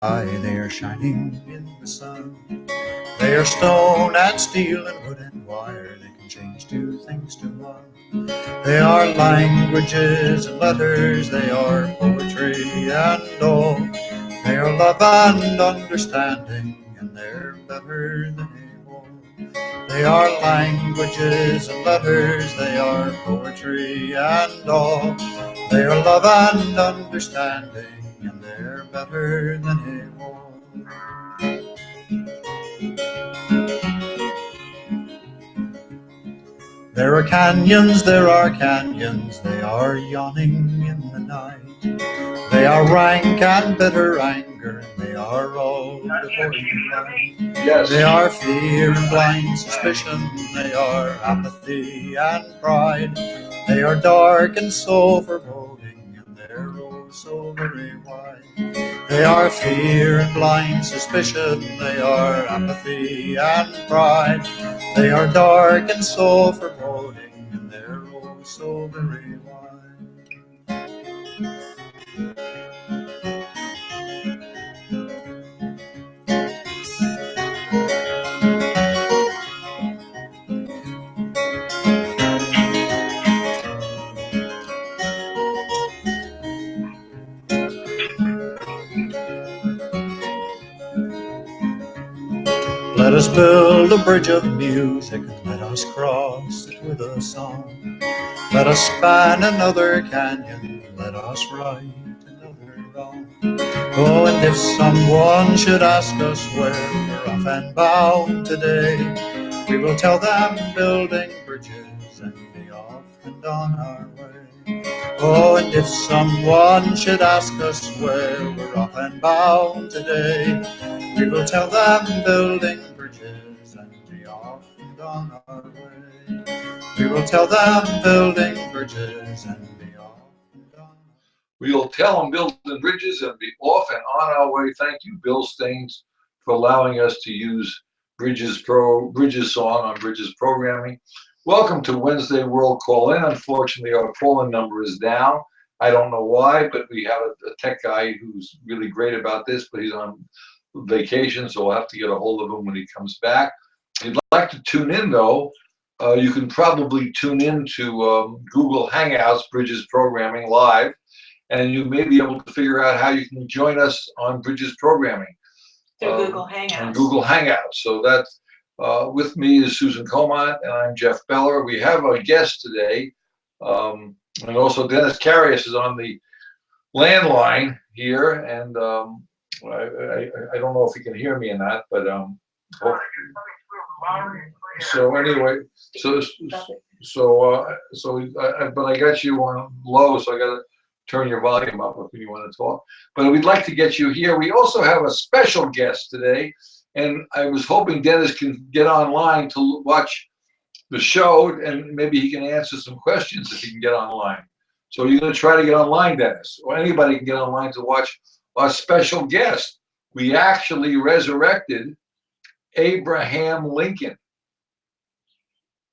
They are shining in the sun. They are stone and steel and wood and wire. They can change two things to one. They are languages and letters. They are poetry and all. They are love and understanding, and they're better than a war. They are languages and letters. They are poetry and all. They are love and understanding, and they're better than a war. There are canyons, they are yawning in the night. They are rank and bitter anger, and they are all devoid of light. Yes. They are fear and blind suspicion, they are apathy and pride. They are dark and so foreboding, and they're oh so very wide. They are fear and blind suspicion, they are apathy and pride. They are dark and so foreboding, and they're oh so very wide. Let us build a bridge of music, and let us cross it with a song. Let us span another canyon, let us right another wrong. Oh, and if someone should ask us where we're off and bound today, we will tell them building bridges and be off and on our way. Oh, and if someone should ask us where we're off and bound today, we will tell them building bridges and be off and on our way. We will tell them building bridges and be off and on. We will tell them building bridges and be off and on our way. Thank you, Bill Staines, for allowing us to use Bridges song on Bridges programming. Welcome to Wednesday World Call In. Unfortunately, our call-in number is down. I don't know why, but we have a tech guy who's really great about this, but he's on vacation, so we'll have to get a hold of him when he comes back. If you'd like to tune in, though, you can probably tune in to Google Hangouts, Bridges Programming Live, and you may be able to figure out how you can join us on Bridges Programming. Through Google Hangouts. On Google Hangouts. So that's with me is Susan Comont, and I'm Jeff Beller. We have a guest today, and also Dennis Carius is on the landline here, and I don't know if he can hear me or not, but so anyway, but I got you on low, so I got to turn your volume up if you want to talk. But we'd like to get you here. We also have a special guest today, and I was hoping Dennis can get online to watch the show, and maybe he can answer some questions if he can get online. So you're going to try to get online, Dennis, or anybody can get online to watch our special guest. We actually resurrected Abraham Lincoln.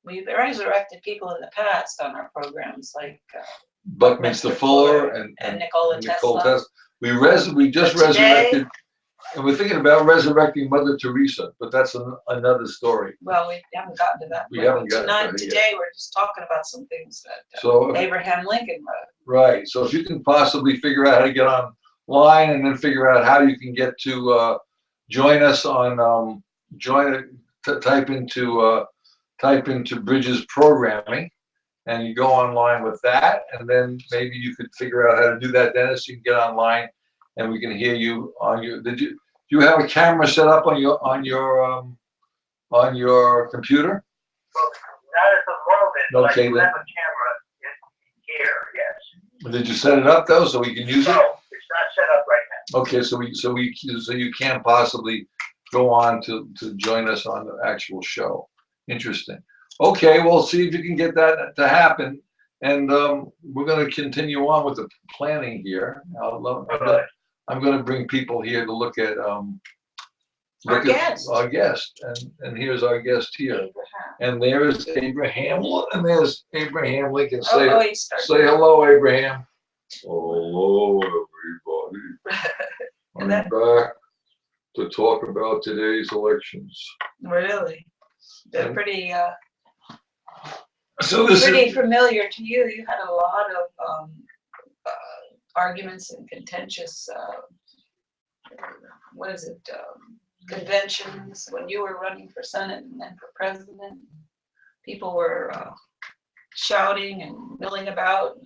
We've resurrected people in the past on our programs, like Buckminster Fuller and Nikola Tesla. We just resurrected, and we're thinking about resurrecting Mother Teresa, but that's another story. Well, we haven't gotten to that. We haven't gotten to that today. yet. We're just talking about some things that So Abraham Lincoln wrote. Right. So if you can possibly figure out how to get online, and then figure out how you can get to join us on type into Bridges Programming, and you go online with that, and then maybe you could figure out how to do that, Dennis. You can get online, and we can hear you on your. Do you have a camera set up on your computer? Well, not at the moment. Okay, but I do have a camera here. Yes. Did you set it up though, so we can use it? No, it's not set up right now. Okay, so you can't possibly go on to join us on the actual show. Interesting. Okay, well, see if you can get that to happen, and we're going to continue on with the planning here. I'm going to bring people here to look at Our guest. Our guest, and here's our guest here, Abraham. and there's Abraham, and there's Abraham Lincoln. Say hello, Abraham. Hello, everybody. And I'm back to talk about today's elections. Really, they're And pretty so this pretty is, familiar to you. You had a lot of arguments and contentious, what is it, conventions when you were running for Senate and then for president. People were shouting and milling about,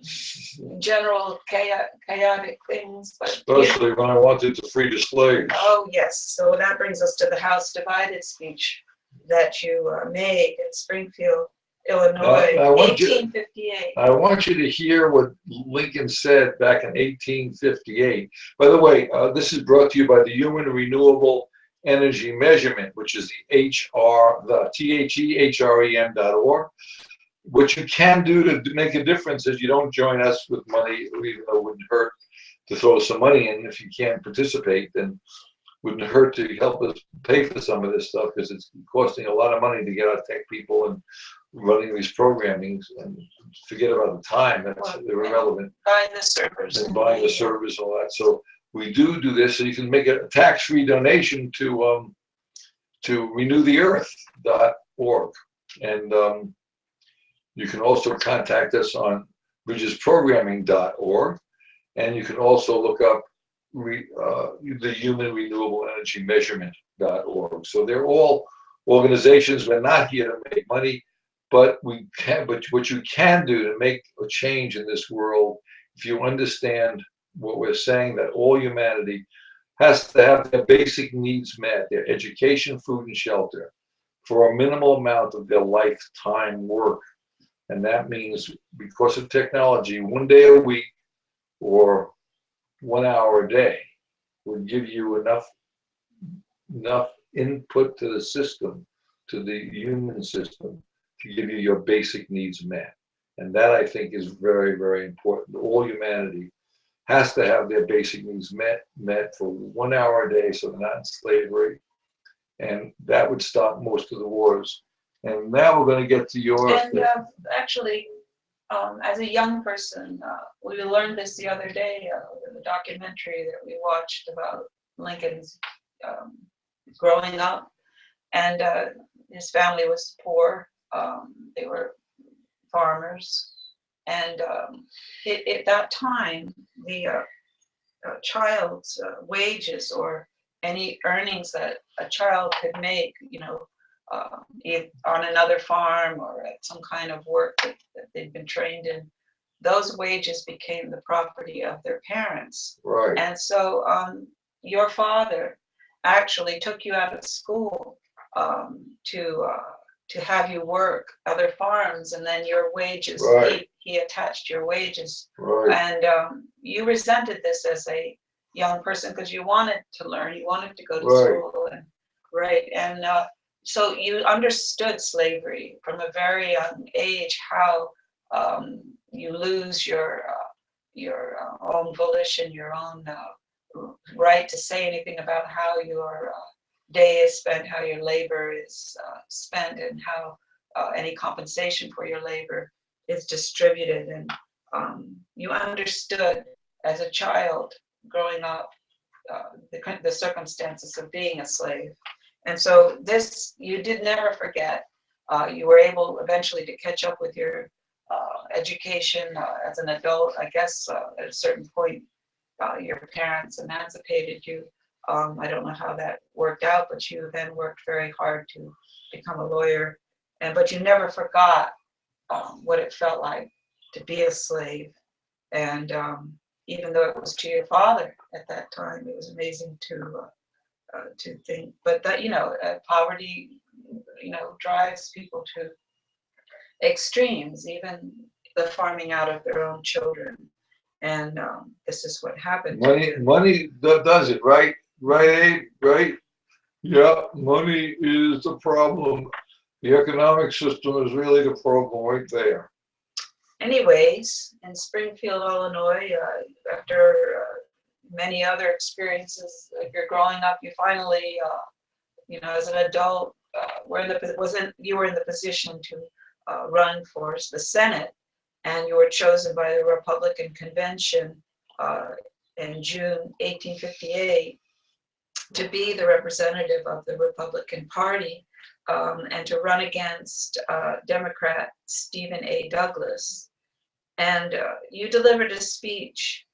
general chaotic things. But especially when I wanted to free the slaves. oh, yes. So that brings us to the House Divided speech that you made in Springfield, Illinois, I want you- 1858. I want you to hear what Lincoln said back in 1858. By the way, this is brought to you by the Human Renewable Energy Measurement, which is the THEHREM.org. What you can do to make a difference is you don't join us with money, even though it wouldn't hurt to throw some money in. If you can't participate, then wouldn't hurt to help us pay for some of this stuff, because it's costing a lot of money to get our tech people and running these programmings, and forget about the time. That's irrelevant. Buying the servers. And buying the servers and all that. So we do this, so you can make a tax-free donation to renewtheearth.org. And you can also contact us on bridgesprogramming.org, and you can also look up the Human Renewable Energy Measurement.org. So they're all organizations. We're not here to make money, but we can. But what you can do to make a change in this world, if you understand what we're saying, that all humanity has to have their basic needs met, their education, food, and shelter, for a minimal amount of their lifetime work. And that means, because of technology, 1 day a week or 1 hour a day would give you enough input to the system, to the human system, to give you your basic needs met. And that, I think, is very, very important. All humanity has to have their basic needs met for 1 hour a day, so they're not in slavery. And that would stop most of the wars. And now we're going to get to your. And actually, as a young person, we learned this the other day in the documentary that we watched about Lincoln's growing up. And his family was poor. They were farmers. And at that time, the child's wages or any earnings that a child could make, on another farm or at some kind of work that they'd been trained in, those wages became the property of their parents. Right. And so your father actually took you out of school to have you work other farms, and then your wages, right. he attached your wages. Right. And you resented this as a young person because you wanted to learn, you wanted to go to right. school. And so you understood slavery from a very young age, how you lose your own volition, your own right to say anything about how your day is spent, how your labor is spent, and how any compensation for your labor is distributed. And you understood as a child growing up the circumstances of being a slave. And so this, you did never forget. You were able eventually to catch up with your education as an adult. I guess at a certain point, your parents emancipated you. I don't know how that worked out, but you then worked very hard to become a lawyer. But you never forgot what it felt like to be a slave. And even though it was to your father at that time, it was amazing to think. But that, poverty, drives people to extremes, even the farming out of their own children. And this is what happened. Money does it, right? Right, Abe? Right? Yeah, money is the problem. The economic system is really the problem right there. Anyways, in Springfield, Illinois, after many other experiences, like you're growing up, you finally, as an adult, you were in the position to run for the Senate, and you were chosen by the Republican Convention in June 1858 to be the representative of the Republican Party and to run against Democrat Stephen A. Douglas. And you delivered a speech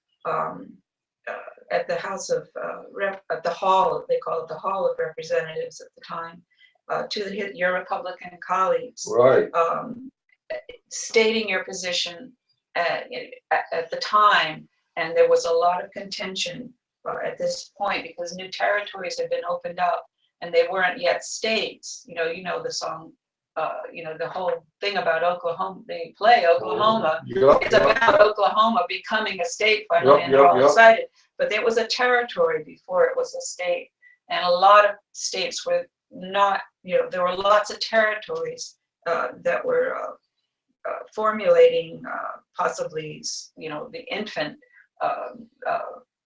at the House of at the Hall, they call it the Hall of Representatives at the time, to your Republican colleagues, Right. Stating your position at the time. And there was a lot of contention at this point because new territories had been opened up and they weren't yet states. You know the song, the whole thing about Oklahoma, they play Oklahoma. Yep, It's about Oklahoma becoming a state finally, and they're all excited. But there was a territory before it was a state. And a lot of states were not, there were lots of territories that were formulating possibly, the infant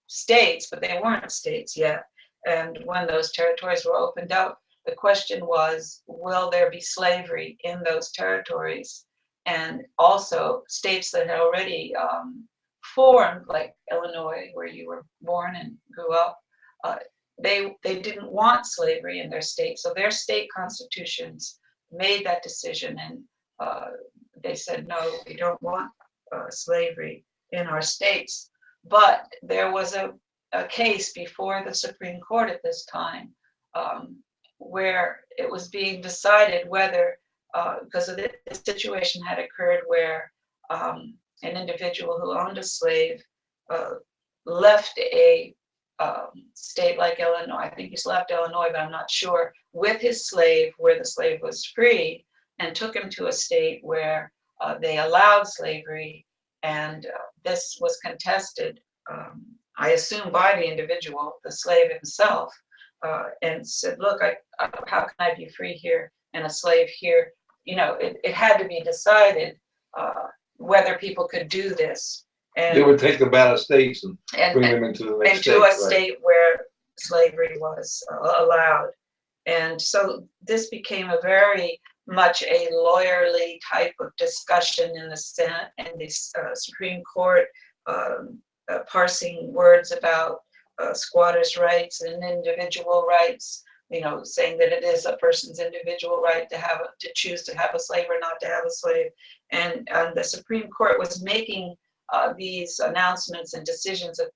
states, but they weren't states yet. And when those territories were opened up, the question was, will there be slavery in those territories? And also states that had already formed, like Illinois, where you were born and grew up, they didn't want slavery in their state. So their state constitutions made that decision, and they said, no, we don't want slavery in our states. But there was a case before the Supreme Court at this time where it was being decided whether, because of the situation had occurred where an individual who owned a slave left a state like Illinois, I think he's left Illinois, but I'm not sure, with his slave where the slave was free, and took him to a state where they allowed slavery. And this was contested, I assume, by the individual, the slave himself, and said, look, how can I be free here and a slave here? It had to be decided whether people could do this. And they would take them out of states and bring them into the next state. Into a state where slavery was allowed. And so this became a very much a lawyerly type of discussion in the Senate and the Supreme Court, parsing words about squatters' rights and individual rights, saying that it is a person's individual right to choose to have a slave or not to have a slave. And the Supreme Court was making these announcements and decisions of,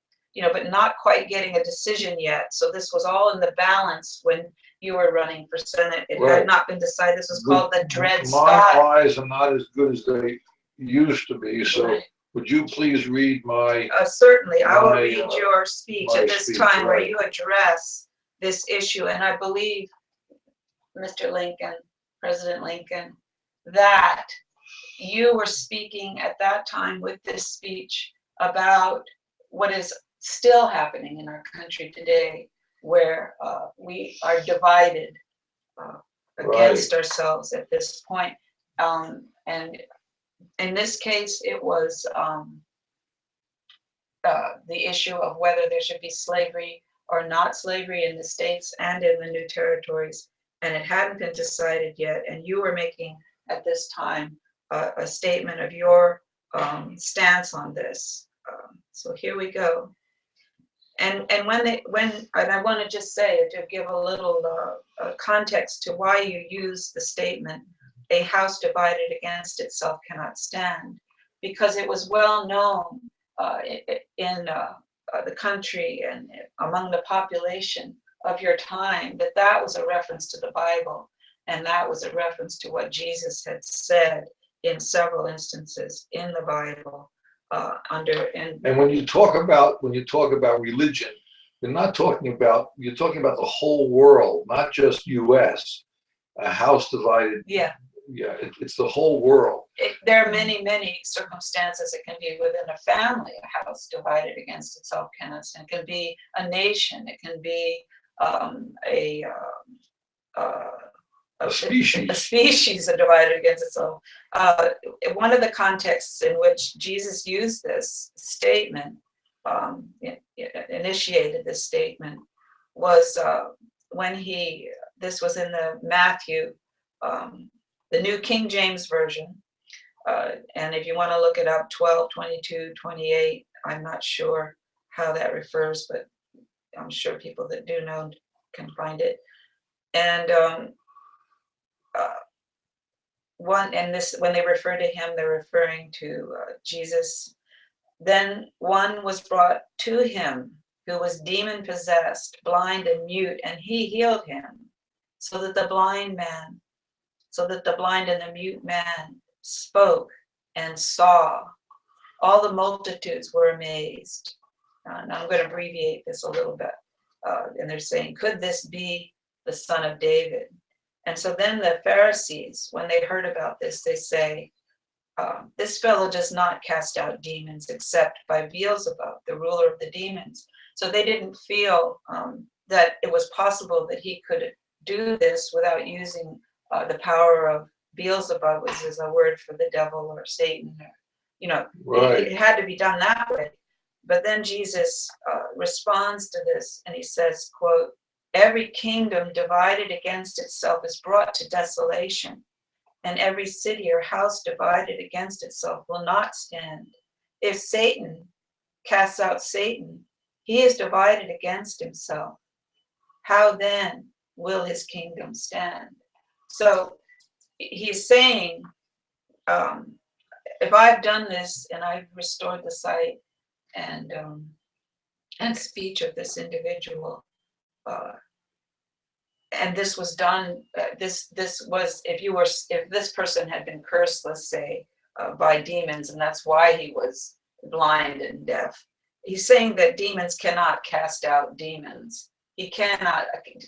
but not quite getting a decision yet. So this was all in the balance when you were running for Senate. It had not been decided. This was called the Dred Scott. My eyes are not as good as they used to be. So would you please read my... Certainly, I will read your speech at this time where right. you address this issue. And I believe, Mr. Lincoln, President Lincoln, that you were speaking at that time with this speech about what is still happening in our country today, where we are divided against ourselves at this point. And in this case, it was the issue of whether there should be slavery or not slavery in the states and in the new territories. And it hadn't been decided yet. And you were making at this time a statement of your stance on this. So here we go. And I want to just say, to give a little context to why you use the statement, a house divided against itself cannot stand, because it was well known in the country and among the population of your time that was a reference to the Bible, and that was a reference to what Jesus had said in several instances in the Bible. And when you talk about religion, you're talking about the whole world, not just U.S. A house divided. Yeah, it's the whole world. There are many circumstances. It can be within a family, a house divided against itself cannot stand. It can be a nation. It can be a species are divided against itself. One of the contexts in which Jesus used this statement, initiated this statement, was when this was in the Matthew, the New King James Version. And if you want to look it up, 12, 22, 28, I'm not sure how that refers, but I'm sure people that do know can find it. And when they refer to him, they're referring to Jesus. Then one was brought to him who was demon possessed, blind and mute, and he healed him, so that the blind and the mute man spoke and saw. All the multitudes were amazed. Now I'm going to abbreviate this a little bit. And they're saying, could this be the son of David? And so then the Pharisees, when they heard about this, they say, this fellow does not cast out demons except by Beelzebub, the ruler of the demons. So they didn't feel that it was possible that he could do this without using the power of Beelzebub, which is a word for the devil or Satan. It had to be done that way. But then Jesus responds to this and he says, quote, every kingdom divided against itself is brought to desolation, and every city or house divided against itself will not stand. If Satan casts out Satan, he is divided against himself. How then will his kingdom stand? So he's saying, if I've done this and I've restored the sight and speech of this individual, and this was done, this was, if this person had been cursed, let's say, by demons, and that's why he was blind and deaf. He's saying that demons cannot cast out demons. He cannot,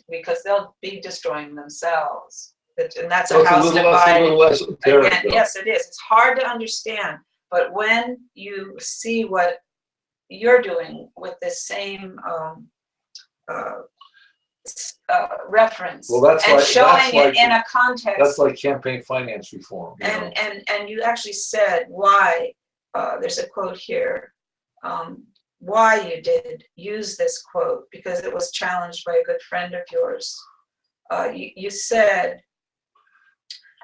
because they'll be destroying themselves. And that's a house divided. Again, yes, it is. It's hard to understand. But when you see what you're doing with this same reference, and showing it in a context. That's like campaign finance reform. And you actually said why, there's a quote here, why you did use this quote, because it was challenged by a good friend of yours. You said,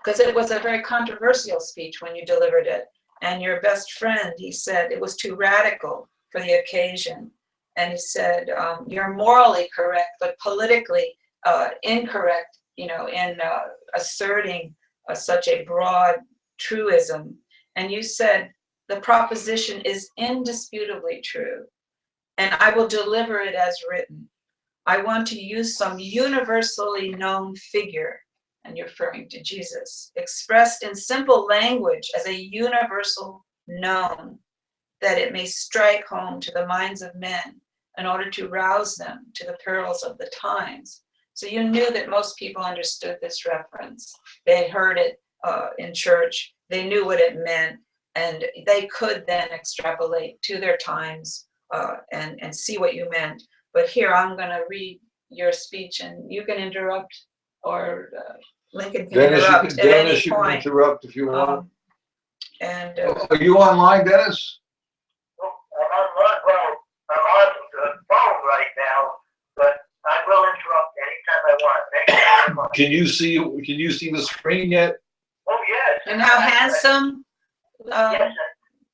because it was a very controversial speech when you delivered it, and your best friend, he said it was too radical for the occasion. And he said, you're morally correct, but politically incorrect, in asserting such a broad truism. And you said, the proposition is indisputably true, and I will deliver it as written. I want to use some universally known figure, and you're referring to Jesus, expressed in simple language as a universal known, that it may strike home to the minds of men in order to rouse them to the perils of the times. So you knew that most people understood this reference. They heard it in church. They knew what it meant, and they could then extrapolate to their times and see what you meant. But here I'm going to read your speech, and you can interrupt, or Lincoln can interrupt at any you point. Can interrupt if you want. And are you online, Dennis? I'm on the phone right now, but I will interrupt anytime I want. Thank you very much. Can you see the screen yet? Oh, yes. And how handsome. Yes,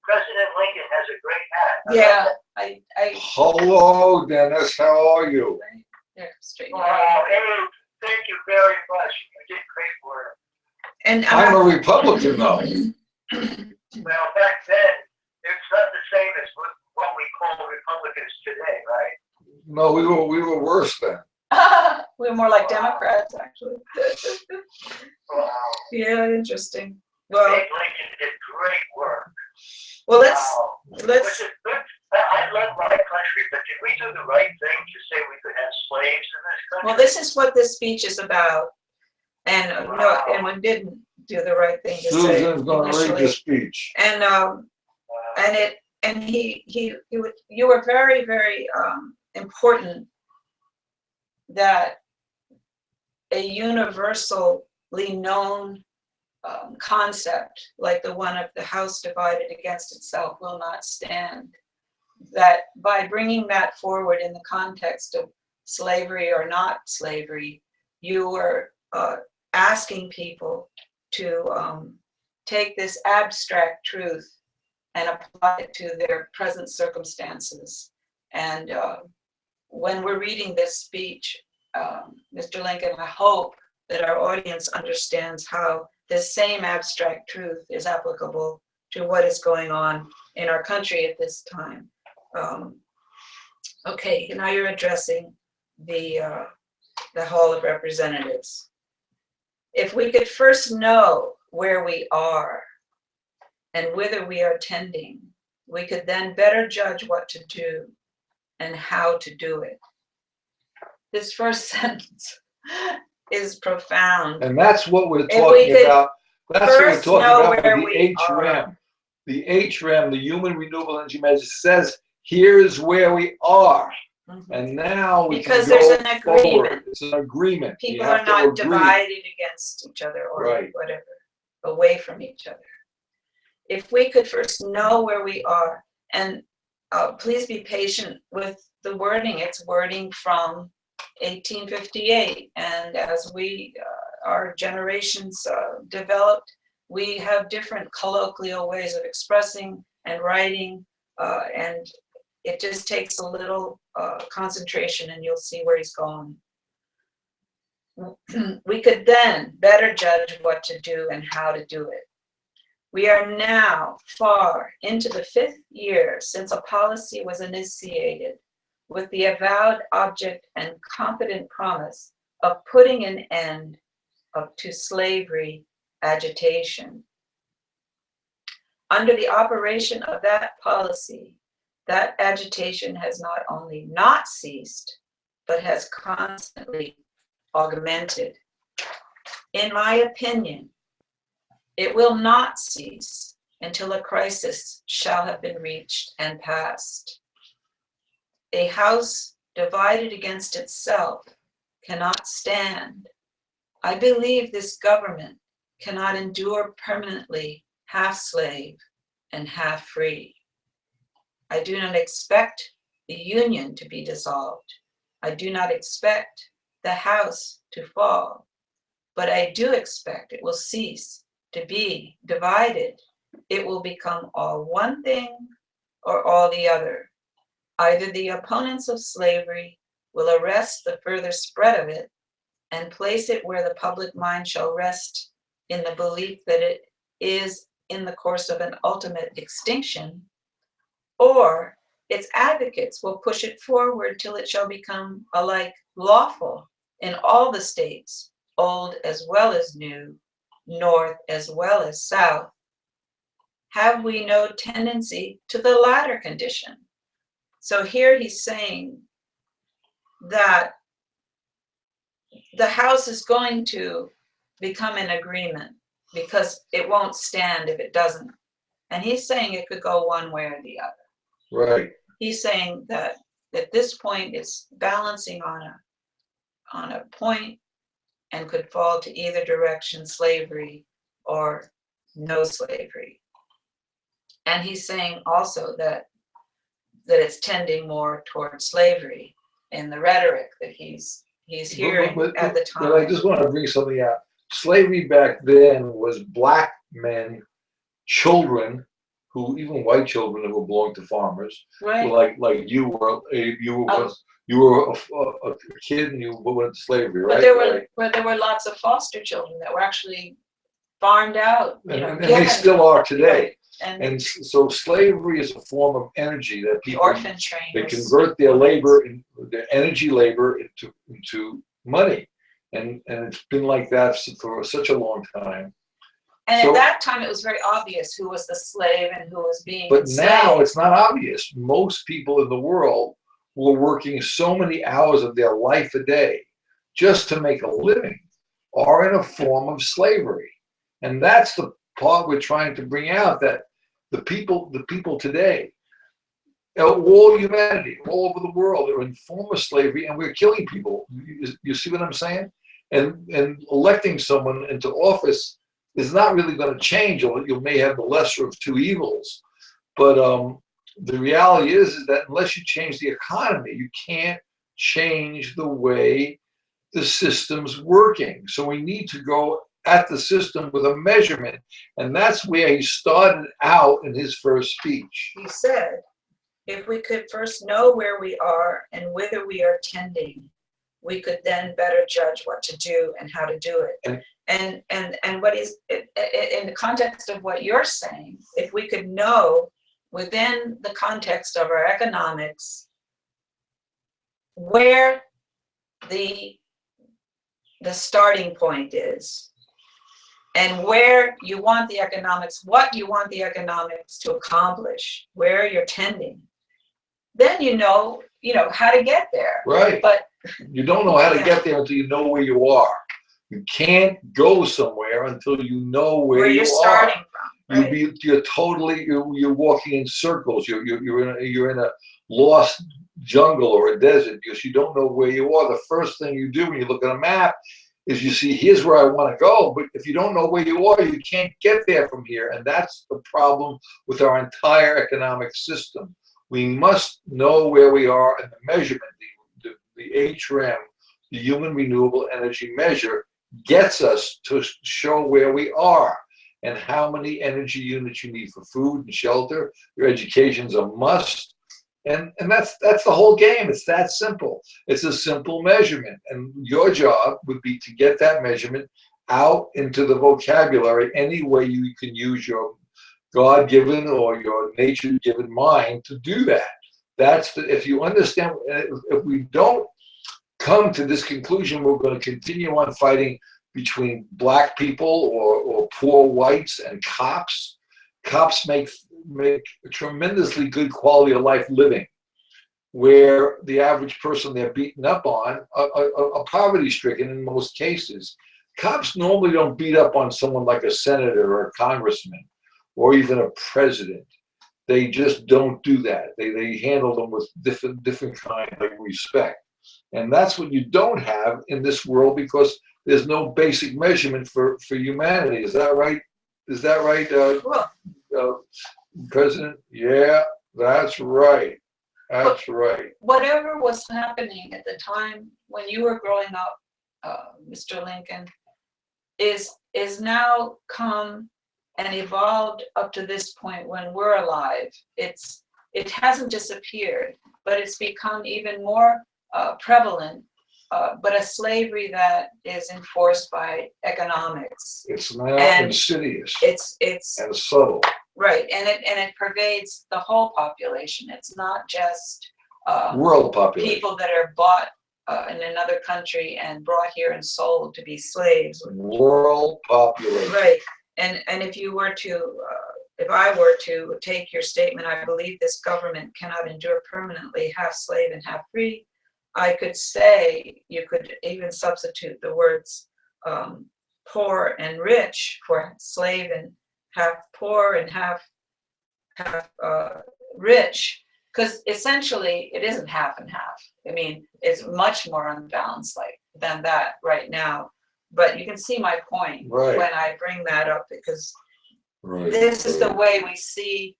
President Lincoln has a great hat. Yeah, I Hello, Dennis. How are you? yeah, straight. Hey, thank you very much. You did great work. And I'm a Republican, though. Well, back then, it's not the same as what we call Republicans today, right? No, we were worse then. we were more like Democrats, actually. Wow. Yeah, interesting. Well, Abe Lincoln did great work. well, let's. Which is good. I love my country, but did we do the right thing to say we could have slaves in this country? Well, this is what this speech is about, and no, and we didn't do the right thing to say Susan's going to read the initially. speech. And you were very, very important that a universally known concept like the one of the house divided against itself will not stand, that by bringing that forward in the context of slavery or not slavery, you were asking people to take this abstract truth and apply it to their present circumstances. And when we're reading this speech, Mr. Lincoln, I hope that our audience understands how this same abstract truth is applicable to what is going on in our country at this time. Okay, now you're addressing the Hall of Representatives. If we could first know where we are and whither we are tending, we could then better judge what to do and how to do it. This first sentence is profound. And that's what we're If we talking could about. That's what we're first talking know about where with the we are. HREM. The HREM, the Human Renewable Energy Measure, says, here's where we are. Mhm. And now we Because can go there's an agreement. forward. It's an agreement. You People have are to not agree. divided against each other or Right. whatever, away from each other. If we could first know where we are, and please be patient with the wording. It's wording from 1858, and as we, our generations developed, we have different colloquial ways of expressing and writing, and it just takes a little concentration, and you'll see where he's going. We could then better judge what to do and how to do it. We are now far into the 5th year since a policy was initiated with the avowed object and confident promise of putting an end to slavery agitation. Under the operation of that policy, that agitation has not only not ceased, but has constantly augmented. In my opinion, it will not cease until a crisis shall have been reached and passed. A house divided against itself cannot stand. I believe this government cannot endure permanently half slave and half free. I do not expect the union to be dissolved. I do not expect the house to fall, but I do expect it will cease to be divided. It will become all one thing or all the other. Either the opponents of slavery will arrest the further spread of it and place it where the public mind shall rest in the belief that it is in the course of an ultimate extinction, or its advocates will push it forward till it shall become alike lawful in all the states, old as well as new, North as well as South. Have we no tendency to the latter condition? So here he's saying that the House is going to become an agreement because it won't stand if it doesn't. And he's saying it could go one way or the other. Right. He's saying that at this point it's balancing on a point and could fall to either direction, slavery or no slavery. And he's saying also that it's tending more toward slavery in the rhetoric that he's hearing at the time. But I just want to bring something out. Slavery back then was black men, children, who even white children who belonged to farmers, Right. like you were a kid and you went into slavery, right? But there were lots of foster children that were actually farmed out. And they still are today. Right. And so slavery is a form of energy that people orphan they trainers. convert their labor, their energy labor into money, and it's been like that for such a long time. And So- at that time, it was very obvious who was the slave and who was being But enslaved. now it's not obvious. Most people in the world who are working so many hours of their life a day just to make a living are in a form of slavery, and that's the part we're trying to bring out, that the people today, all humanity, all over the world, are in form of slavery, and we're killing people. You see what I'm saying? And electing someone into office is not really going to change, or you may have the lesser of two evils. But the reality is that unless you change the economy, you can't change the way the system's working. So we need to go at the system with a measurement. And that's where he started out in his first speech. He said, if we could first know where we are and whither we are tending, we could then better judge what to do and how to do it. And what is, in the context of what you're saying, if we could know within the context of our economics where the starting point is, and where you want the economics, what you want the economics to accomplish, where you're tending, then you know how to get there. Right. But you don't know how to get there until you know where you are. You can't go somewhere until you know where you you're are. starting from. Right? You're walking in circles. You're in a lost jungle or a desert because you don't know where you are. The first thing you do when you look at a map is you see, here's where I want to go. But if you don't know where you are, you can't get there from here. And that's the problem with our entire economic system. We must know where we are, and the measurement, the HREM, the Human Renewable Energy Measure, gets us to show where we are and how many energy units you need for food and shelter. Your education's a must. And that's the whole game. It's that simple. It's a simple measurement. And your job would be to get that measurement out into the vocabulary any way you can use your God-given or your nature-given mind to do that. If you understand, if we don't come to this conclusion, we're going to continue on fighting between black people or poor whites and cops. Cops make a tremendously good quality of life living, where the average person they're beaten up on are poverty-stricken in most cases. Cops normally don't beat up on someone like a senator or a congressman or even a president. They just don't do that. They handle them with different kind of respect. And that's what you don't have in this world, because there's no basic measurement for humanity. Is that right? Is that right, President? Yeah, that's right. That's right. Whatever was happening at the time when you were growing up, Mr. Lincoln, is now come and evolved up to this point when we're alive. It hasn't disappeared, but it's become even more prevalent, but a slavery that is enforced by economics. It's now insidious. It's and subtle. Right, and it pervades the whole population. It's not just world population. People that are bought in another country and brought here and sold to be slaves. World population. Right, and if you were to, if I were to take your statement, I believe this government cannot endure permanently, half slave and half free. I could say, you could even substitute the words poor and rich for slave and half poor and half rich, because essentially it isn't half and half. I mean, it's much more unbalanced than that right now. But you can see my point when I bring that up, because this is the way we see.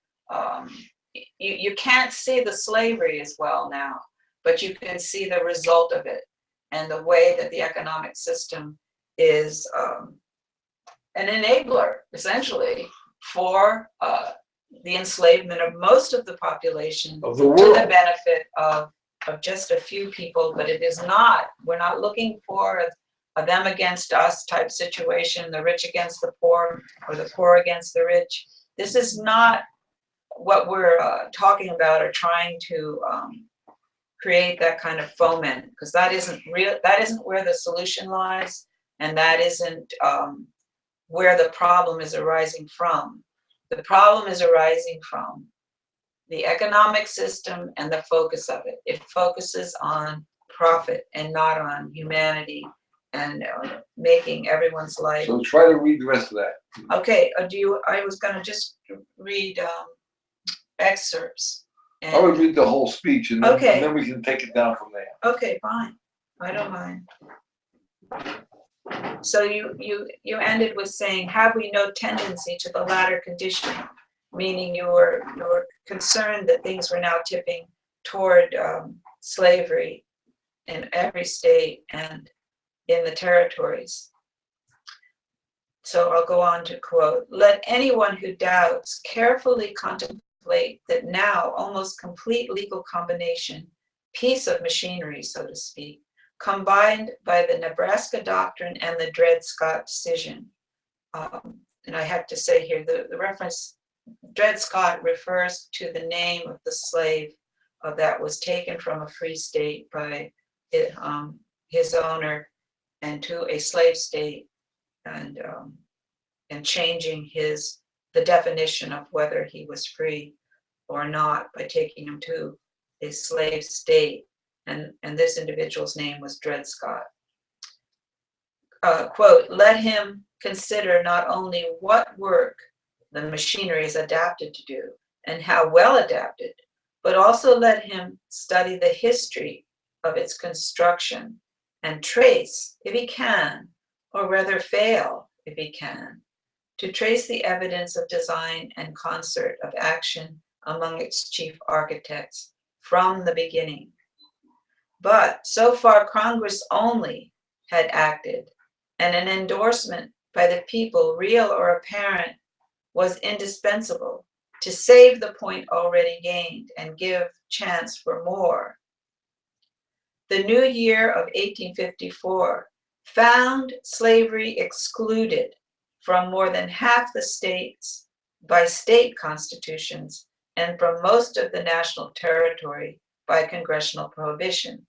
You can't see the slavery as well now, but you can see the result of it and the way that the economic system is an enabler, essentially, for the enslavement of most of the population of the world, to the benefit of just a few people. But it is not, we're not looking for a them against us type situation, the rich against the poor or the poor against the rich. This is not what we're talking about or trying to create that kind of foment, because that isn't real. That isn't where the solution lies, and that isn't where the problem is arising from. The problem is arising from the economic system and the focus of it. It focuses on profit and not on humanity and making everyone's life. So try to read the rest of that. Okay. I was going to just read excerpts. I would read the whole speech, and then we can take it down from there. Okay, fine. I don't mind. So you ended with saying, have we no tendency to the latter condition? Meaning you were concerned that things were now tipping toward slavery in every state and in the territories. So I'll go on to quote, let anyone who doubts carefully contemplate contemplate that now almost complete legal combination, piece of machinery, so to speak, combined by the Nebraska Doctrine and the Dred Scott decision. And I have to say here, the reference, Dred Scott refers to the name of the slave that was taken from a free state by his owner and to a slave state, and changing the definition of whether he was free or not by taking him to a slave state. And this individual's name was Dred Scott. Quote, let him consider not only what work the machinery is adapted to do and how well adapted, but also let him study the history of its construction and trace, if he can, or rather fail, if he can, to trace the evidence of design and concert of action among its chief architects from the beginning. But so far, Congress only had acted, and an endorsement by the people, real or apparent, was indispensable to save the point already gained and give chance for more. The new year of 1854 found slavery excluded from more than half the states by state constitutions and from most of the national territory by congressional prohibition.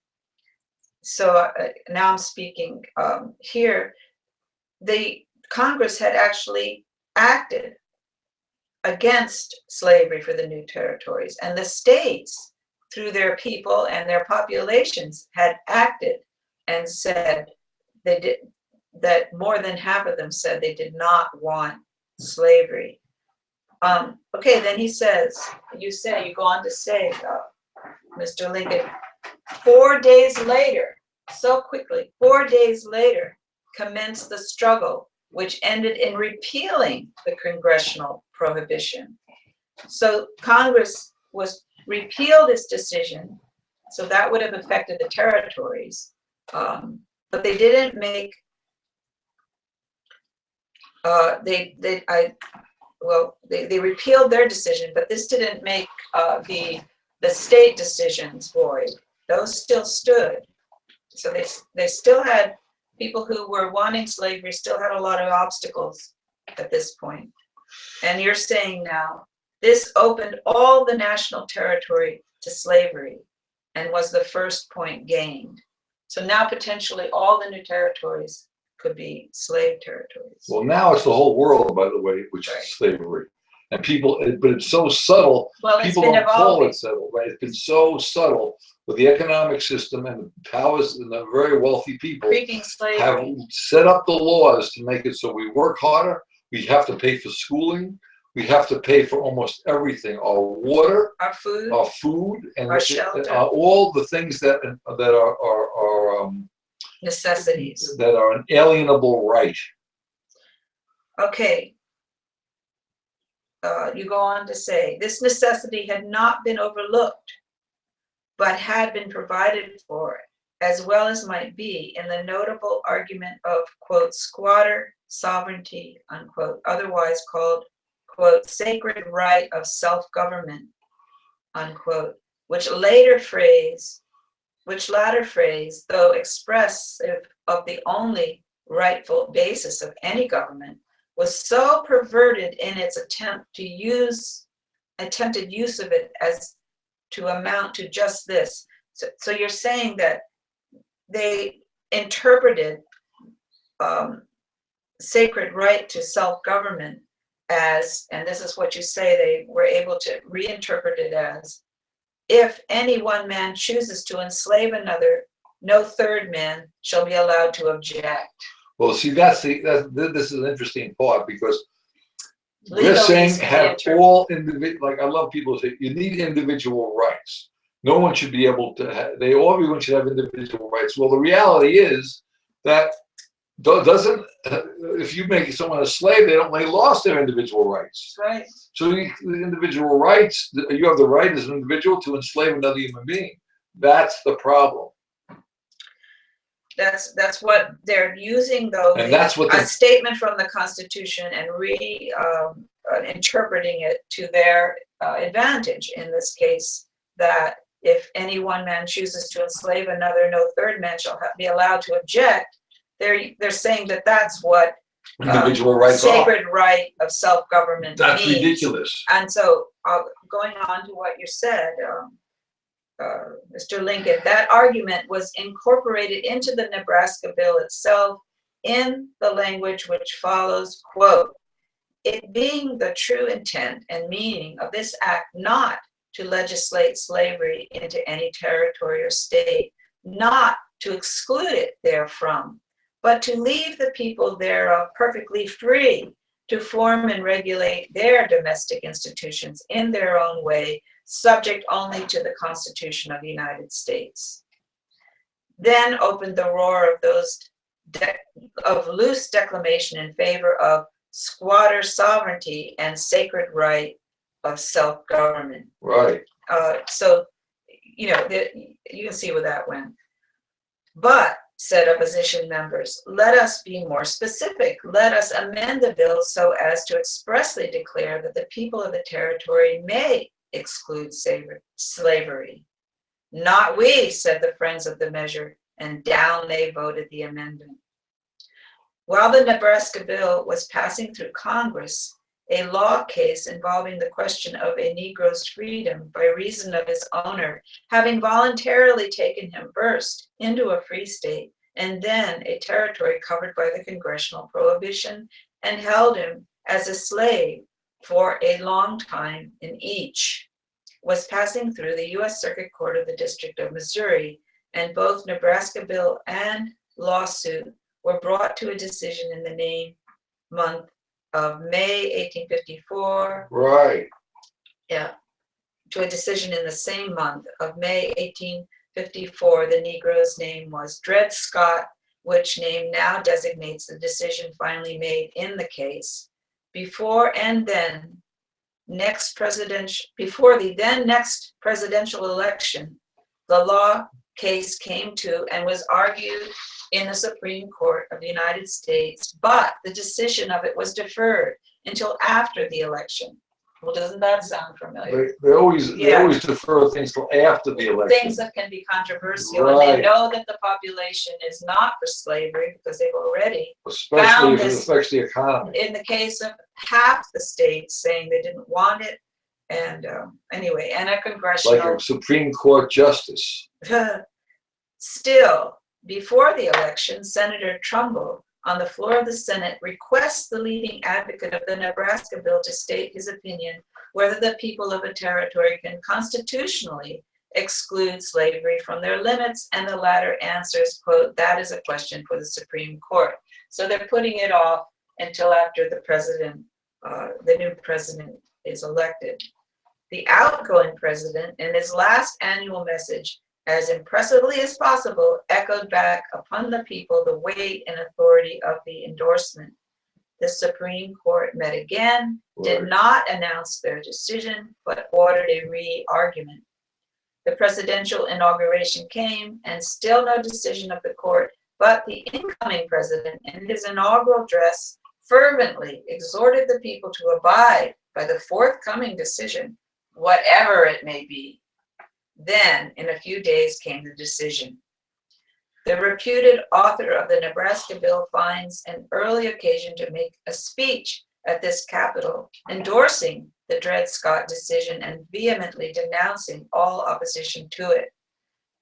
So now I'm speaking here. The Congress had actually acted against slavery for the new territories, and the states, through their people and their populations, had acted and said they did, that more than half of them said they did not want slavery. Okay, then he says, you go on to say, Mr. Lincoln, 4 days later, so quickly, 4 days later, commenced the struggle which ended in repealing the congressional prohibition. So Congress repealed its decision, so that would have affected the territories, but they didn't make, they repealed their decision, but this didn't make the state decisions void. Those still stood. So they still had, people who were wanting slavery still had a lot of obstacles at this point. And you're saying now, this opened all the national territory to slavery and was the first point gained. So now potentially all the new territories could be slave territories. Well, now it's the whole world, by the way, which is slavery. And people, but it's so subtle, Well, people don't call it subtle, right? It's been so subtle with the economic system and the powers and the very wealthy people have set up the laws to make it so we work harder, we have to pay for schooling, we have to pay for almost everything, our water, our food, and our shelter, all the things that are necessities, that are an alienable right. Okay. You go on to say, this necessity had not been overlooked, but had been provided for, as well as might be, in the notable argument of, quote, squatter sovereignty, unquote, otherwise called, quote, sacred right of self-government, unquote, which latter phrase, though expressive of the only rightful basis of any government, was so perverted in its attempted use of it as to amount to just this. So you're saying that they interpreted sacred right to self-government as, and this is what you say, they were able to reinterpret it as, if any one man chooses to enslave another, no third man shall be allowed to object. Well, see, this is an interesting part, because we're saying have all individual, like I love people who say, you need individual rights. No one should be able to everyone should have individual rights. Well, the reality is that if you make someone a slave, they lost their individual rights. Right. So the individual rights, you have the right as an individual to enslave another human being. That's the problem. That's what they're using, though. And that's what a statement from the Constitution and interpreting it to their advantage. In this case, that if any one man chooses to enslave another, no third man shall be allowed to object. They're saying that that's what Individual rights are. sacred right of self-government That's means. ridiculous. And so, going on to what you said, Mr. Lincoln, that argument was incorporated into the Nebraska bill itself in the language which follows, quote, "It being the true intent and meaning of this act not to legislate slavery into any territory or state, not to exclude it therefrom, but to leave the people thereof perfectly free to form and regulate their domestic institutions in their own way, subject only to the Constitution of the United States." Then opened the roar of those of loose declamation in favor of squatter sovereignty and sacred right of self-government. Right. So, you know, you can see where that went. But, said opposition members, let us be more specific. Let us amend the bill so as to expressly declare that the people of the territory may exclude slavery. Not we, said the friends of the measure, and down they voted the amendment. While the Nebraska bill was passing through Congress, a law case involving the question of a Negro's freedom by reason of his owner having voluntarily taken him first into a free state and then a territory covered by the congressional prohibition and held him as a slave for a long time in each, was passing through the U.S. Circuit Court of the District of Missouri, and both Nebraska bill and lawsuit were brought to a decision in the month of May 1854. Right. Yeah, to a decision in the same month of May 1854. The Negro's name was Dred Scott, which name now designates the decision finally made in the case. Before the then next presidential election, the law case came to and was argued in the Supreme Court of the United States, but the decision of it was deferred until after the election. Well, doesn't that sound familiar? They always defer things till after the election. Things that can be controversial, Right. and they know that the population is not for slavery because they've already, Especially if it this- affects the economy. in the case of half the states saying they didn't want it, and anyway, and a Like congressional. a Supreme Court justice. Still, before the election, Senator Trumbull, on the floor of the Senate, requests the leading advocate of the Nebraska bill to state his opinion whether the people of a territory can constitutionally exclude slavery from their limits, and the latter answers, quote, "That is a question for the Supreme Court." So they're putting it off until after the new president is elected. The outgoing president, in his last annual message, as impressively as possible, echoed back upon the people the weight and authority of the endorsement. The Supreme Court met again, did not announce their decision, but ordered a re-argument. The presidential inauguration came, and still no decision of the court, but the incoming president, in his inaugural address, fervently exhorted the people to abide by the forthcoming decision, whatever it may be. Then, in a few days, came the decision. The reputed author of the Nebraska bill finds an early occasion to make a speech at this Capitol, endorsing the Dred Scott decision and vehemently denouncing all opposition to it.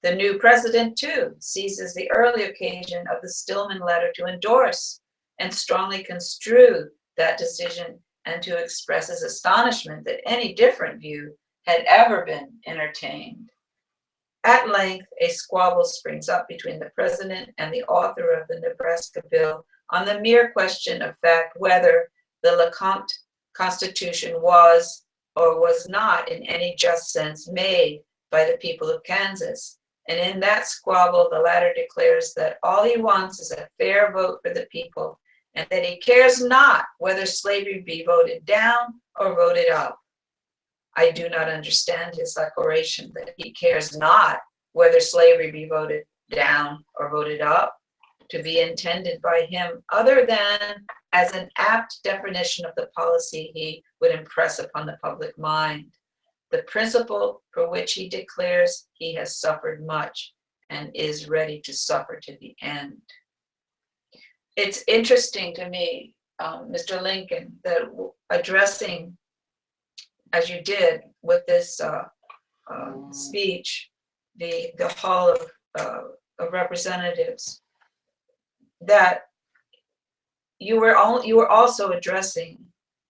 The new president, too, seizes the early occasion of the Stillman letter to endorse and strongly construe that decision and to express his astonishment that any different view had ever been entertained. At length, a squabble springs up between the president and the author of the Nebraska bill on the mere question of fact whether the LeCompte Constitution was or was not in any just sense made by the people of Kansas. And in that squabble, the latter declares that all he wants is a fair vote for the people, and that he cares not whether slavery be voted down or voted up. I do not understand his declaration that he cares not whether slavery be voted down or voted up. to be intended by him other than as an apt definition of the policy he would impress upon the public mind, the principle for which he declares he has suffered much and is ready to suffer to the end. It's interesting to me, Mr. Lincoln, that addressing, as you did with this speech, the Hall of Representatives, that you were also addressing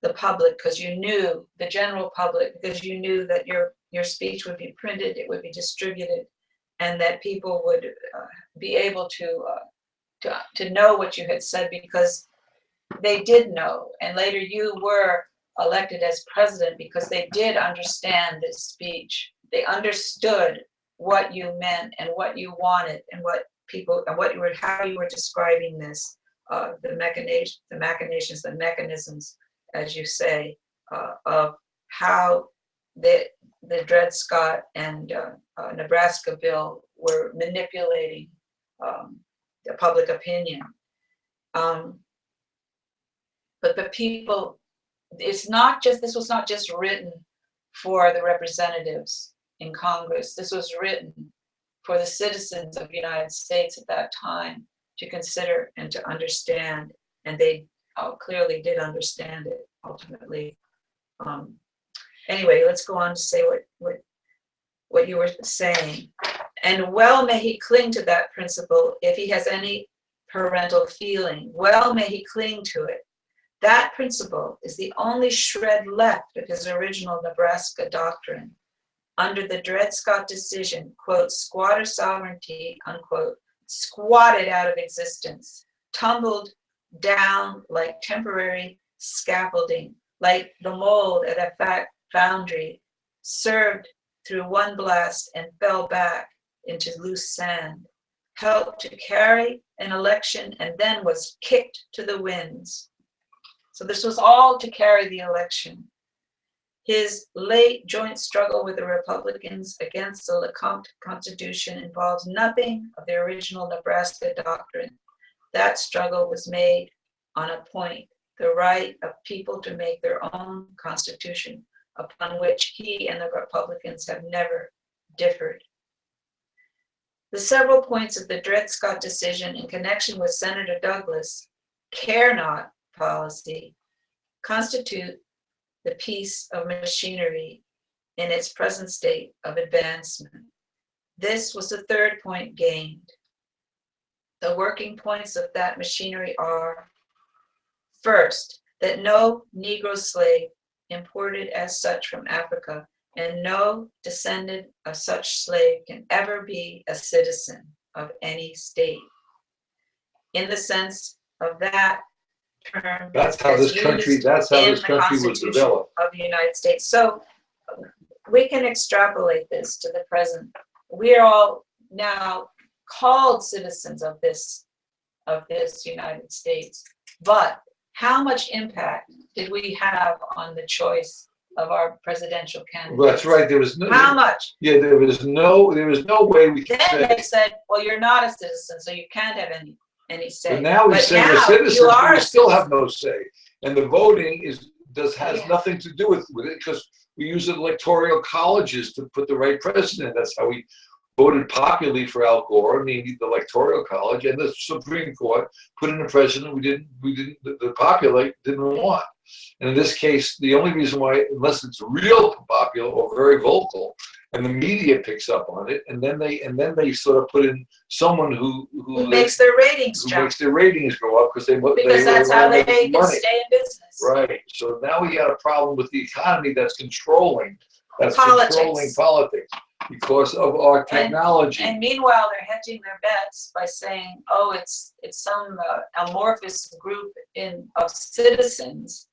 the public, because you knew the general public, because you knew that your speech would be printed, it would be distributed, and that people would be able to know what you had said, because they did know, and later you were elected as president because they did understand this speech. They understood what you meant and what you wanted and what people and what you were, how you were describing this, the machinations, the mechanisms, as you say, of how the Dred Scott and Nebraska bill were manipulating the public opinion. But the people, this was not just written for the representatives in Congress. This was written for the citizens of the United States at that time to consider and to understand. And they clearly did understand it ultimately. Anyway, let's go on to say what you were saying. And well may he cling to that principle if he has any parental feeling. Well may he cling to it. That principle is the only shred left of his original Nebraska doctrine. Under the Dred Scott decision, quote, squatter sovereignty, unquote, squatted out of existence, tumbled down like temporary scaffolding, like the mold at a foundry, served through one blast and fell back into loose sand, helped to carry an election and then was kicked to the winds. So this was all to carry the election. His late joint struggle with the Republicans against the Lecomte Constitution involves nothing of the original Nebraska doctrine. That struggle was made on a point, the right of people to make their own constitution, upon which he and the Republicans have never differed. The several points of the Dred Scott decision in connection with Senator Douglas' care not policy constitute the piece of machinery in its present state of advancement. This was the third point gained. The working points of that machinery are, first, that no Negro slave imported as such from Africa and no descendant of such slave can ever be a citizen of any state. In the sense of that term, That's how this country was developed. Of the United States. So we can extrapolate this to the present. We are all now called citizens of this United States. But how much impact did we have on the choice of our presidential candidate? Well, that's right. There was no. How much? Yeah, there was no way we could Then say. they said, well, you're not a citizen, so you can't have any say. But now we But say now we're citizens, you but are we a still citizen. have no say. And the voting has Yeah. nothing to do with it because we use electoral colleges to put the right president. That's how we voted popularly for Al Gore, the electoral college, and the Supreme Court put in a president the populate didn't want. And in this case, the only reason why, unless it's real popular or very vocal, and the media picks up on it, and then they sort of put in someone who makes their ratings who jump. makes their ratings go up because That's how they make can stay in business. Right. So now we got a problem with the economy that's controlling Politics. politics because of our technology. And meanwhile, they're hedging their bets by saying, "Oh, it's some amorphous group of citizens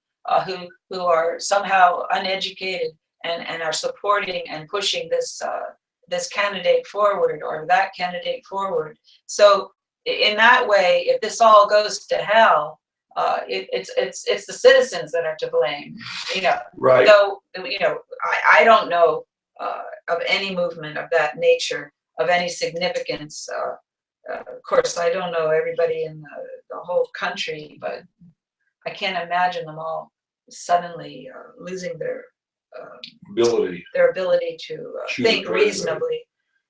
who are somehow uneducated and are supporting and pushing this candidate forward or that candidate forward." So in that way, if this all goes to hell, it's the citizens that are to blame. Right. So I don't know of any movement of that nature, of any significance of course, I don't know everybody in the whole country, but I can't imagine them all suddenly losing their ability. ability to Choose think right, right. reasonably,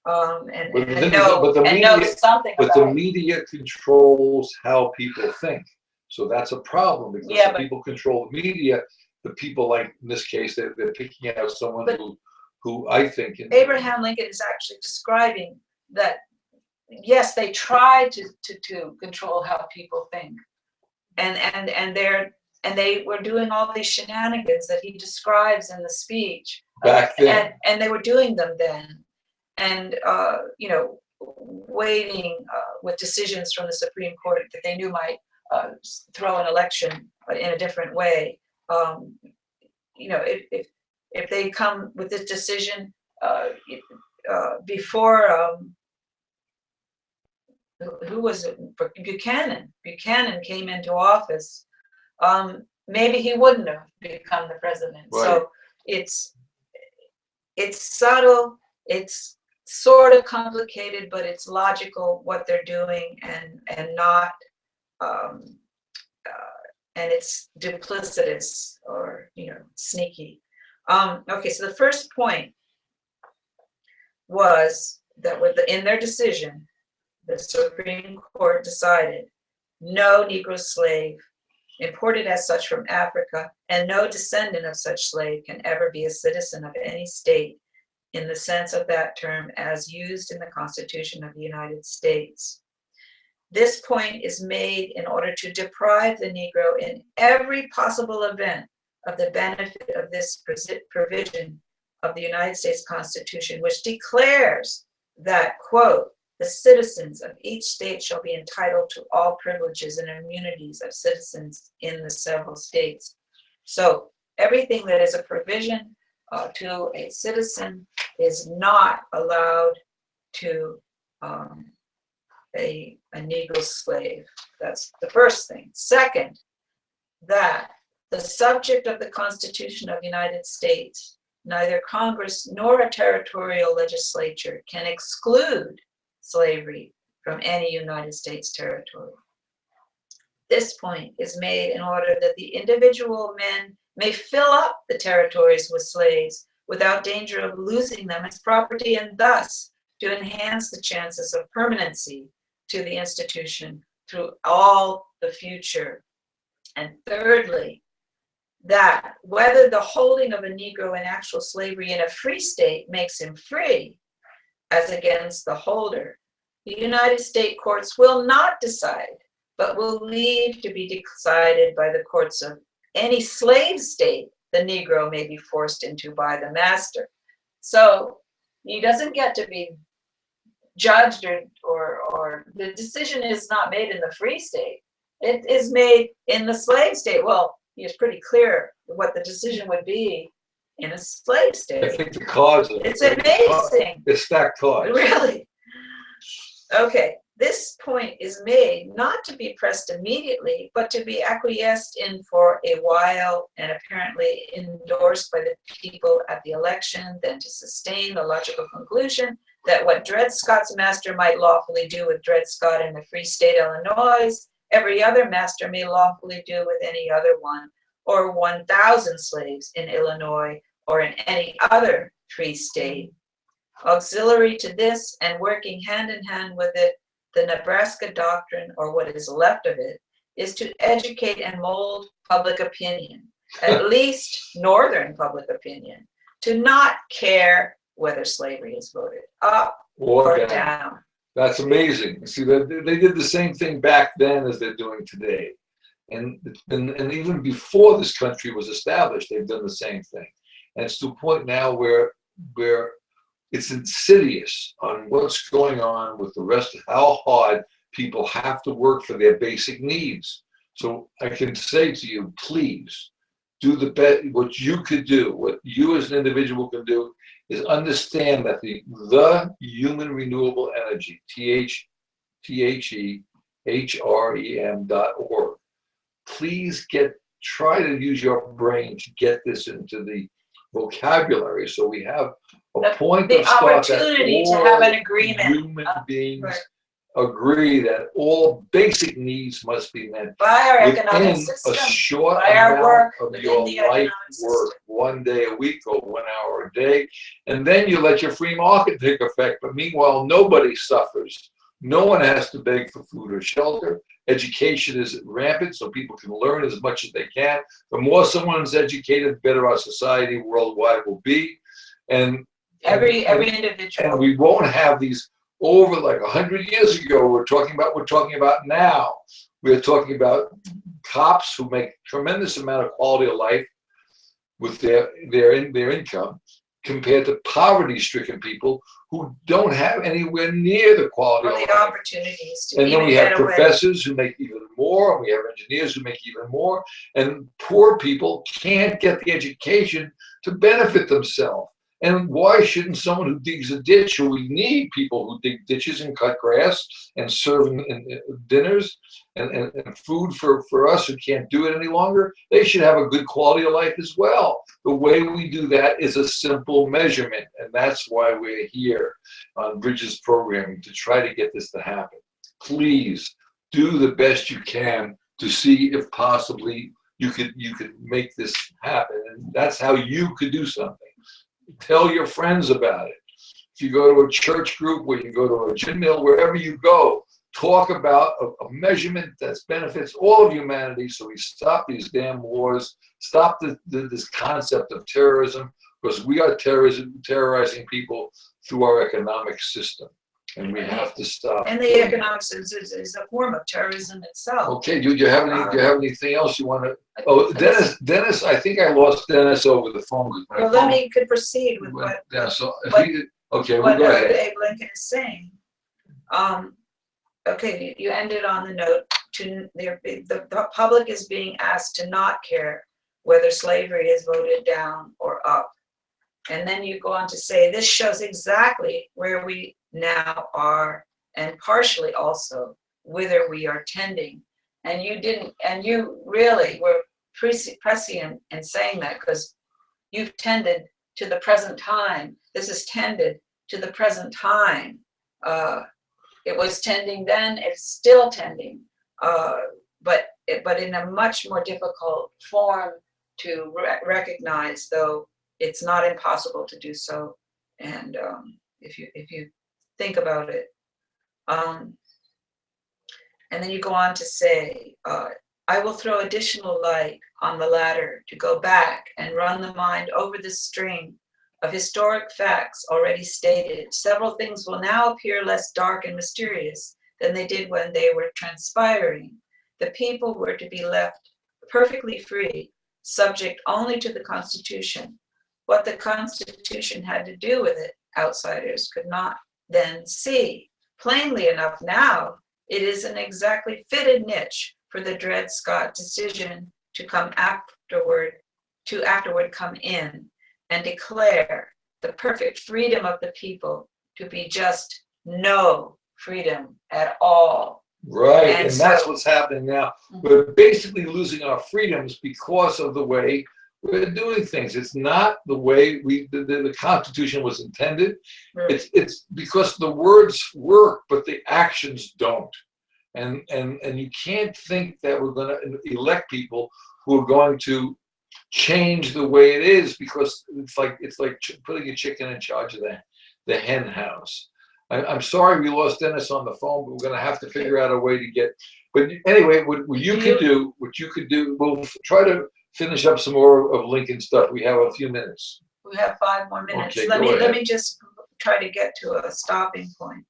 and, But the and thing is know, that- but the and know media- something But the about it. media controls how people think. So that's a problem because Yeah, if but- people control the media, the people like in this case, they're picking out someone But- who I think. Abraham Lincoln is actually describing that, yes, they try to control how people think. And they were doing all these shenanigans that he describes in the speech. Back then. And they were doing them then. And, you know, waiting with decisions from the Supreme Court that they knew might throw an election in a different way. You know, if they come with this decision before, who was it? Buchanan. Buchanan came into office. Maybe he wouldn't have become the president. Right. So it's subtle. It's sort of complicated, but it's logical what they're doing, and not, and it's duplicitous or, you know, sneaky. Okay, so the first point was that in their decision, the Supreme Court decided no Negro slave imported as such from Africa and no descendant of such slave can ever be a citizen of any state in the sense of that term as used in the Constitution of the United States. This point is made in order to deprive the Negro in every possible event of the benefit of this provision of the United States Constitution, which declares that, quote, the citizens of each state shall be entitled to all privileges and immunities of citizens in the several states. So everything that is a provision to a citizen is not allowed to a Negro slave. That's the first thing. Second, that the subject of the Constitution of the United States, neither Congress nor a territorial legislature can exclude slavery from any United States territory. This point is made in order that the individual men may fill up the territories with slaves without danger of losing them as property, and thus to enhance the chances of permanency to the institution through all the future. And thirdly, that whether the holding of a Negro in actual slavery in a free state makes him free, as against the holder, the United States courts will not decide, but will leave to be decided by the courts of any slave state the Negro may be forced into by the master. So he doesn't get to be judged or the decision is not made in the free state. It is made in the slave state. Well, it's pretty clear what the decision would be in a slave state. I think the cause of It's amazing. It's stacked cards. Really? Okay, this point is made not to be pressed immediately, but to be acquiesced in for a while and apparently endorsed by the people at the election, then to sustain the logical conclusion that what Dred Scott's master might lawfully do with Dred Scott in the Free State, Illinois, every other master may lawfully do with any other one, or 1,000 slaves in Illinois or in any other free state. Auxiliary to this and working hand in hand with it, the Nebraska doctrine, or what is left of it, is to educate and mold public opinion, at least Northern public opinion, to not care whether slavery is voted up or down. That's amazing. See, they did the same thing back then as they're doing today. And even before this country was established, they've done the same thing. And it's to a point now where it's insidious on what's going on with the rest of how hard people have to work for their basic needs. So I can say to you, please do the best. What you could do, what you as an individual can do, is understand that the Human Renewable Energy, THEHREM.org. Please try to use your brain to get this into the vocabulary, so we have a point of start that opportunity to have an agreement. human beings agree that all basic needs must be met by our economic within system, a short by our amount work of within your the life economic work, system. 1 day a week or 1 hour a day, and then you let your free market take effect. But meanwhile, nobody suffers. No one has to beg for food or shelter. Education is rampant, so people can learn as much as they can. The more someone's educated, the better our society worldwide will be. And Every individual. and we won't have these over like 100 years ago. We're talking about now. We're talking about cops who make tremendous amount of quality of life with their income, compared to poverty-stricken people who don't have anywhere near the quality Or of the life. opportunities to And then even we have get away. professors who make even more, and we have engineers who make even more, and poor people can't get the education to benefit themselves. And why shouldn't someone who digs a ditch, who we need people who dig ditches and cut grass and serve dinners and food for us who can't do it any longer, they should have a good quality of life as well. The way we do that is a simple measurement, and that's why we're here on Bridges Programming, to try to get this to happen. Please do the best you can to see if possibly you could make this happen, and that's how you could do something. Tell your friends about it. If you go to a church group, or you go to a gym mill, wherever you go, talk about a measurement that benefits all of humanity, so we stop these damn wars, stop this concept of terrorism, because we are terrorizing people through our economic system, and we have to stop. And the economic system is a form of terrorism itself. Okay, do you have anything else you want to? Oh, Dennis, I think I lost Dennis over the phone. Well, then he could proceed with what Okay, what go ahead. Abe Lincoln is saying. Okay, you ended on the note to the public is being asked to not care whether slavery is voted down or up. And then you go on to say, this shows exactly where we now are, and partially also whither we are tending. And you really were prescient in saying that, because you've tended to the present time. This is tended to the present time. It was tending then, it's still tending, but in a much more difficult form to recognize, though it's not impossible to do so. And if you think about it, and then you go on to say, I will throw additional light on the latter to go back and run the mind over the string of historic facts already stated. Several things will now appear less dark and mysterious than they did when they were transpiring. The people were to be left perfectly free, subject only to the Constitution. What the Constitution had to do with it, outsiders could not then see. Plainly enough now, it is an exactly fitted niche for the Dred Scott decision to afterward come in and declare the perfect freedom of the people to be just no freedom at all. Right, and that's what's happening now. We're basically losing our freedoms because of the way we're doing things. It's not the way the Constitution was intended. Right. It's because the words work, but the actions don't. And you can't think that we're going to elect people who are going to change the way it is, because it's like putting a chicken in charge of the hen house. I'm sorry we lost Dennis on the phone, but we're going to have to figure out a way to get. But anyway, what you could do, we'll try to finish up some more of Lincoln stuff. We have a few minutes. We have 5 more minutes. Okay, let me just try to get to a stopping point.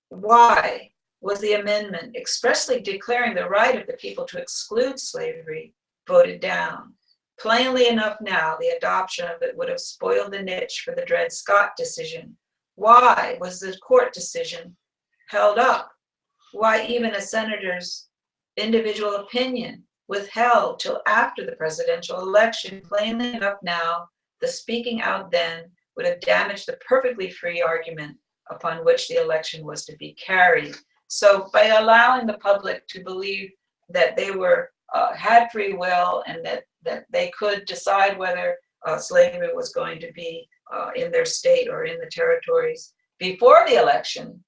Why was the amendment expressly declaring the right of the people to exclude slavery voted down? Plainly enough now, the adoption of it would have spoiled the niche for the Dred Scott decision. Why was the court decision held up? Why even a senator's individual opinion withheld till after the presidential election? Plainly enough now, the speaking out then would have damaged the perfectly free argument upon which the election was to be carried. So by allowing the public to believe that they were had free will, and that they could decide whether slavery was going to be in their state or in the territories before the election,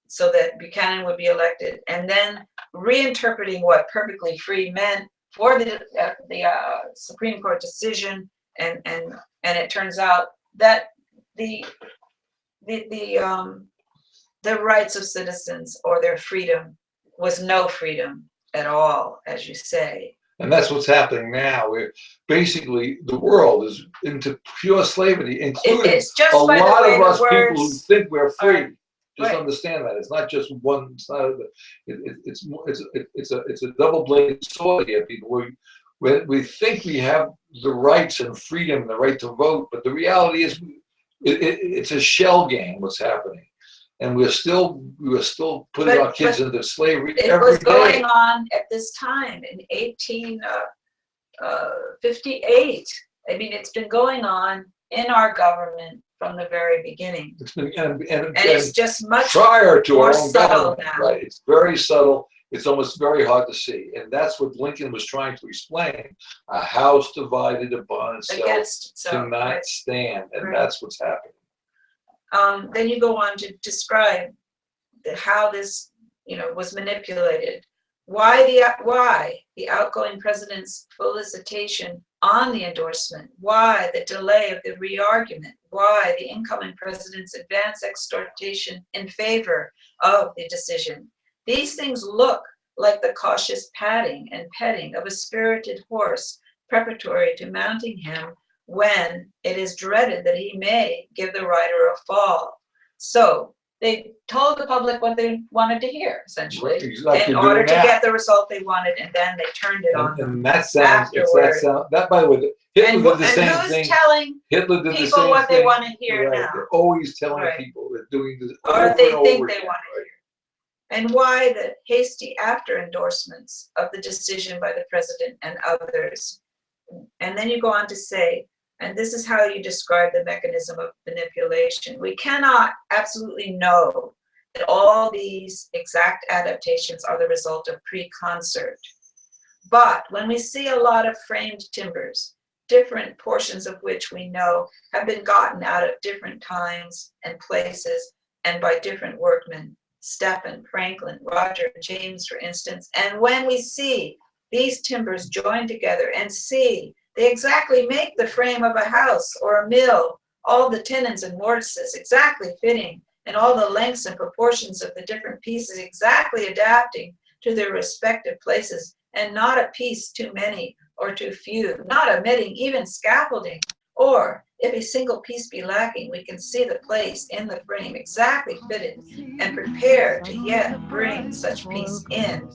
so that Buchanan would be elected, and then reinterpreting what perfectly free meant for the Supreme Court decision, and it turns out that the rights of citizens or their freedom was no freedom at all, as you say. And that's what's happening now. Where basically the world is into pure slavery, including It's just a by the lot way of the us people who words think we're free. are- Just right. understand that it's not just one. It's not. It's a double-bladed sword here, people. We think we have the rights and freedom, the right to vote, but the reality is, it's a shell game. What's happening, and we were still putting our kids into slavery It every was day. going on at this time in 1858. I mean, it's been going on in our government from the very beginning, It's been and it's just much prior to more our own subtle government, now. right? It's very subtle. It's almost very hard to see, and that's what Lincoln was trying to explain. A house divided upon itself against itself. cannot Right? stand, and Right. that's what's happening. Then you go on to describe how this, was manipulated. Why the outgoing president's felicitation on the endorsement? Why the delay of the re-argument? Why the incoming president's advance exhortation in favor of the decision? These things look like the cautious patting and petting of a spirited horse preparatory to mounting him when it is dreaded that he may give the rider a fall. So they told the public what they wanted to hear, essentially, Exactly, in doing order to that. get the result they wanted, and then they turned it on them. And that sounds, afterward. that, by the way, Hitler And did the same who's thing. telling Hitler did the people same what thing. they want to hear Right. now? They're always telling Right. people they're doing this Or over they and think over they again, want to right? hear? And why the hasty after endorsements of the decision by the president and others? And then you go on to say, and this is how you describe the mechanism of manipulation. We cannot absolutely know that all these exact adaptations are the result of pre-concert. But when we see a lot of framed timbers, different portions of which we know have been gotten out of different times and places and by different workmen, Stephen, Franklin, Roger, James, for instance, and when we see these timbers joined together and see they exactly make the frame of a house or a mill, all the tenons and mortises exactly fitting, and all the lengths and proportions of the different pieces exactly adapting to their respective places, and not a piece too many or too few, not omitting even scaffolding, or if a single piece be lacking, we can see the place in the frame exactly fitted and prepared to yet bring such piece in.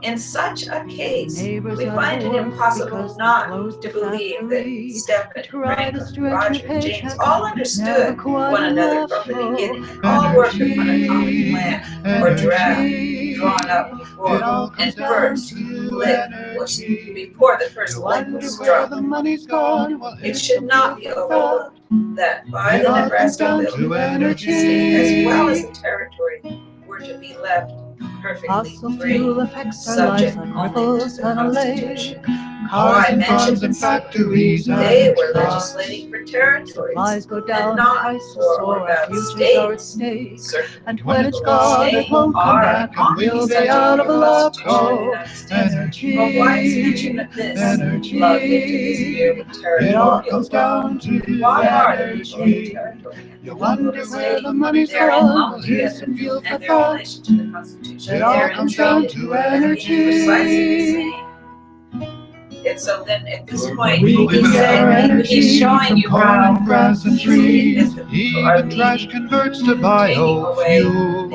In such a case, we find it impossible not to believe that Stephen, Franklin, Roger, James all understood one another from the beginning and all worked upon a common plan or draft drawn up before and first lit was before the first light was struck. It should not be overlooked that by the Nebraska bill, the state as well as the territory were to be left perfectly free, subject only to the Constitution. Why mention and factories they were legislating for territories and not for or about states. Certain And when it's people gone, stay it won't come are back, and on we'll the be out of Constitution luck. of the United States. Energy, But why is mention of this energy, plugged into this merely it all territorial comes down to Why are the people of the energy. territory and You the wonder people of the where state the money's therein gone, lumped well, here's together some fuel for and their thought. relation to the Constitution It all therein comes down treated to as being precisely the energy. same? And so then at this point, We he's get our saying, energy he's showing from you corn, how grass, and easily trees. the people are Even trash leading, converts to taking away biofuel.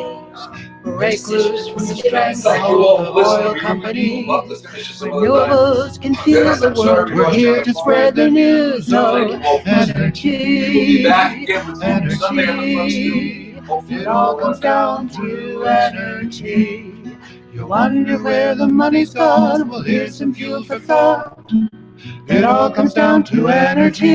the Break loose from the decisions. stranglehold Thank you all of for oil listening. companies. We'll have to finish this some other time. Renewables can fuel Yes, the I'm sorry world. we We're rushed here out to of spread the news Thank of you all for listening. We will be back again with you Sunday on the Front Stoop. energy. Hopefully It all comes down to energy. You wonder where the money's gone. Well, here's some fuel for thought. It all comes down to energy.